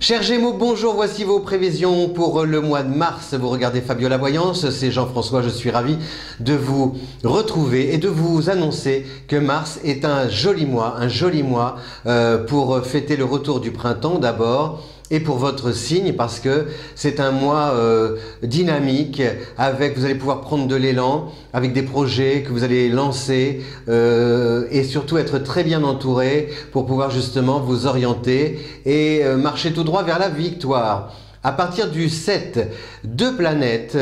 Chers Gémeaux, bonjour, voici vos prévisions pour le mois de mars. Vous regardez Fabio La Voyance, c'est Jean-François, je suis ravi de vous retrouver et de vous annoncer que mars est un joli mois pour fêter le retour du printemps d'abord, et pour votre signe parce que c'est un mois dynamique, vous allez pouvoir prendre de l'élan avec des projets que vous allez lancer et surtout être très bien entouré pour pouvoir justement vous orienter et marcher tout droit vers la victoire. À partir du 7, deux planètes,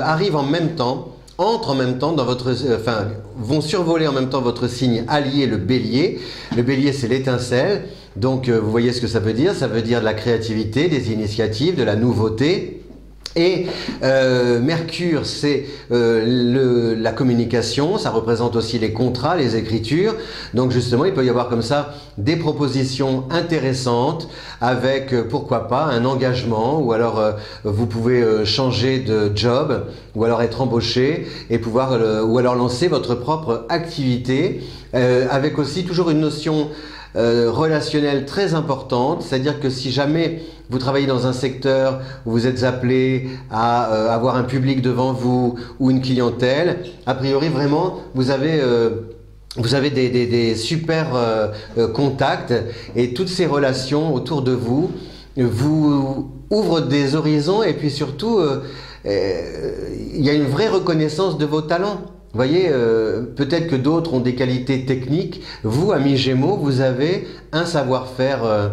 arrivent en même temps, entrent en même temps dans votre, vont survoler en même temps votre signe allié, le Bélier. Le Bélier, c'est l'étincelle. Donc, vous voyez ce que ça veut dire. Ça veut dire de la créativité, des initiatives, de la nouveauté. Et Mercure, c'est la communication, ça représente aussi les contrats, les écritures. Donc justement, il peut y avoir comme ça des propositions intéressantes avec, pourquoi pas, un engagement, ou alors vous pouvez changer de job, ou alors être embauché, et pouvoir, ou alors lancer votre propre activité, avec aussi toujours une notion relationnelle très importante, c'est-à-dire que si jamais vous travaillez dans un secteur où vous êtes appelé à avoir un public devant vous ou une clientèle, a priori vraiment vous avez des super contacts, et toutes ces relations autour de vous vous ouvrent des horizons, et puis surtout il y a une vraie reconnaissance de vos talents. Vous voyez, peut-être que d'autres ont des qualités techniques. Vous, amis Gémeaux, vous avez un savoir-faire,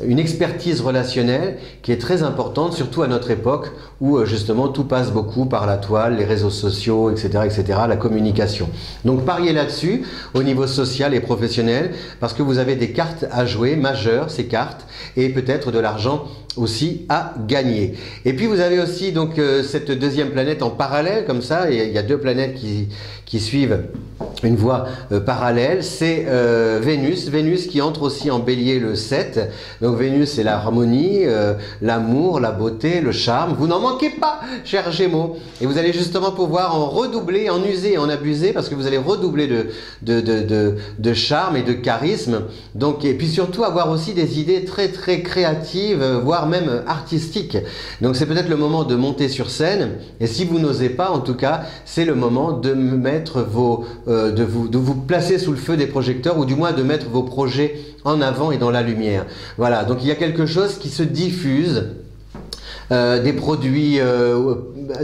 une expertise relationnelle qui est très importante, surtout à notre époque où justement tout passe beaucoup par la toile, les réseaux sociaux, etc., la communication. Donc pariez là-dessus au niveau social et professionnel, parce que vous avez des cartes à jouer majeures, ces cartes, et peut-être de l'argent aussi à gagner. Et puis vous avez aussi donc cette deuxième planète en parallèle, comme ça, et il y a deux planètes qui suivent une voie parallèle, c'est Vénus qui entre aussi en Bélier le 7. Donc Vénus, c'est l'harmonie, l'amour, la beauté, le charme. Vous n'en manquez pas, chers Gémeaux. Et vous allez justement pouvoir en redoubler, en user et en abuser, parce que vous allez redoubler de charme et de charisme. Donc, et puis surtout avoir aussi des idées très très créatives, voire même artistiques. Donc c'est peut-être le moment de monter sur scène. Et si vous n'osez pas, en tout cas, c'est le moment de mettre de vous placer sous le feu des projecteurs, ou du moins de mettre vos projets en avant et dans la lumière. Voilà, donc il y a quelque chose qui se diffuse, des produits,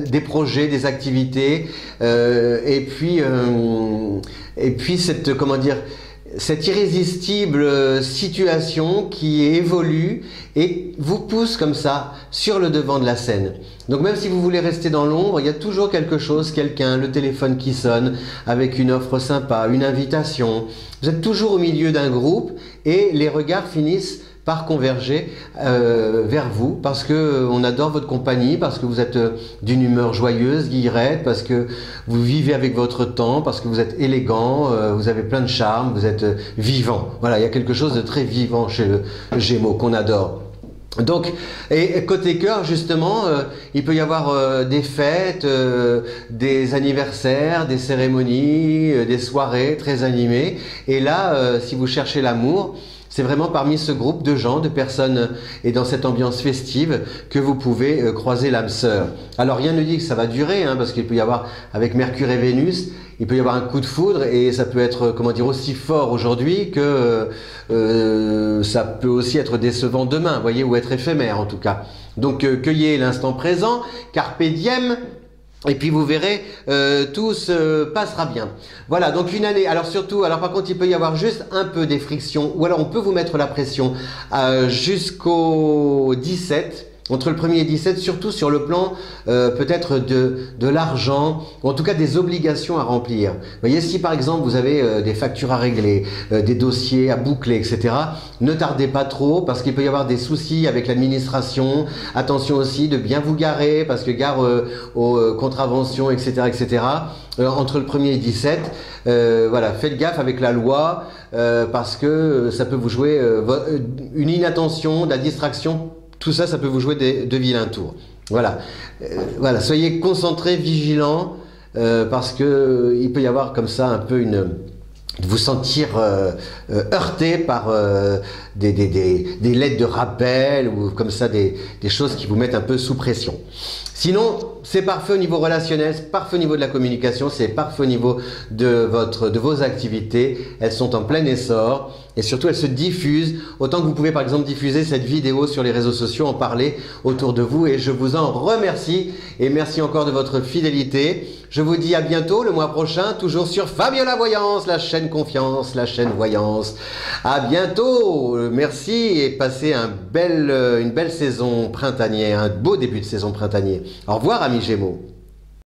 des projets, des activités, et puis cette, cette irrésistible situation qui évolue et vous pousse comme ça sur le devant de la scène. Donc même si vous voulez rester dans l'ombre, il y a toujours quelque chose, quelqu'un, le téléphone qui sonne avec une offre sympa, une invitation. Vous êtes toujours au milieu d'un groupe et les regards finissent par converger vers vous, parce que on adore votre compagnie, parce que vous êtes d'une humeur joyeuse, guillerette, parce que vous vivez avec votre temps, parce que vous êtes élégant, vous avez plein de charme, vous êtes vivant. Voilà, il y a quelque chose de très vivant chez le Gémeaux qu'on adore. Donc, et côté cœur, justement, il peut y avoir des fêtes, des anniversaires, des cérémonies, des soirées très animées. Et là, si vous cherchez l'amour, c'est vraiment parmi ce groupe de gens, de personnes, et dans cette ambiance festive, que vous pouvez croiser l'âme sœur. Alors rien ne dit que ça va durer, hein, parce qu'il peut y avoir, avec Mercure et Vénus, il peut y avoir un coup de foudre, et ça peut être, aussi fort aujourd'hui que ça peut aussi être décevant demain, voyez, ou être éphémère en tout cas. Donc cueillez l'instant présent, carpe diem. Et puis vous verrez, tout se passera bien. Voilà, donc une année. Alors surtout, par contre, il peut y avoir juste un peu des frictions, ou alors on peut vous mettre la pression jusqu'au 17. Entre le 1er et 17, surtout sur le plan peut-être de l'argent, ou en tout cas des obligations à remplir. Vous voyez, si par exemple vous avez des factures à régler, des dossiers à boucler, etc., ne tardez pas trop, parce qu'il peut y avoir des soucis avec l'administration. Attention aussi de bien vous garer, parce que gare aux contraventions, etc., entre le 1er et 17, voilà, faites gaffe avec la loi, parce que ça peut vous jouer une inattention, de la distraction. Tout ça, ça peut vous jouer de vilains tours. Voilà, voilà, soyez concentrés, vigilants, parce que il peut y avoir comme ça un peu de vous sentir heurté par des lettres de rappel ou comme ça des choses qui vous mettent un peu sous pression. Sinon, c'est parfait au niveau relationnel, c'est parfait au niveau de la communication, c'est parfait au niveau de vos activités. Elles sont en plein essor et surtout elles se diffusent. Autant que vous pouvez par exemple diffuser cette vidéo sur les réseaux sociaux, en parler autour de vous, et je vous en remercie. Et merci encore de votre fidélité. Je vous dis à bientôt le mois prochain, toujours sur Fabiola Voyance, la chaîne Confiance, la chaîne Voyance. À bientôt, merci et passez une belle saison printanière, un beau début de saison printanier. Au revoir amis Gémeaux.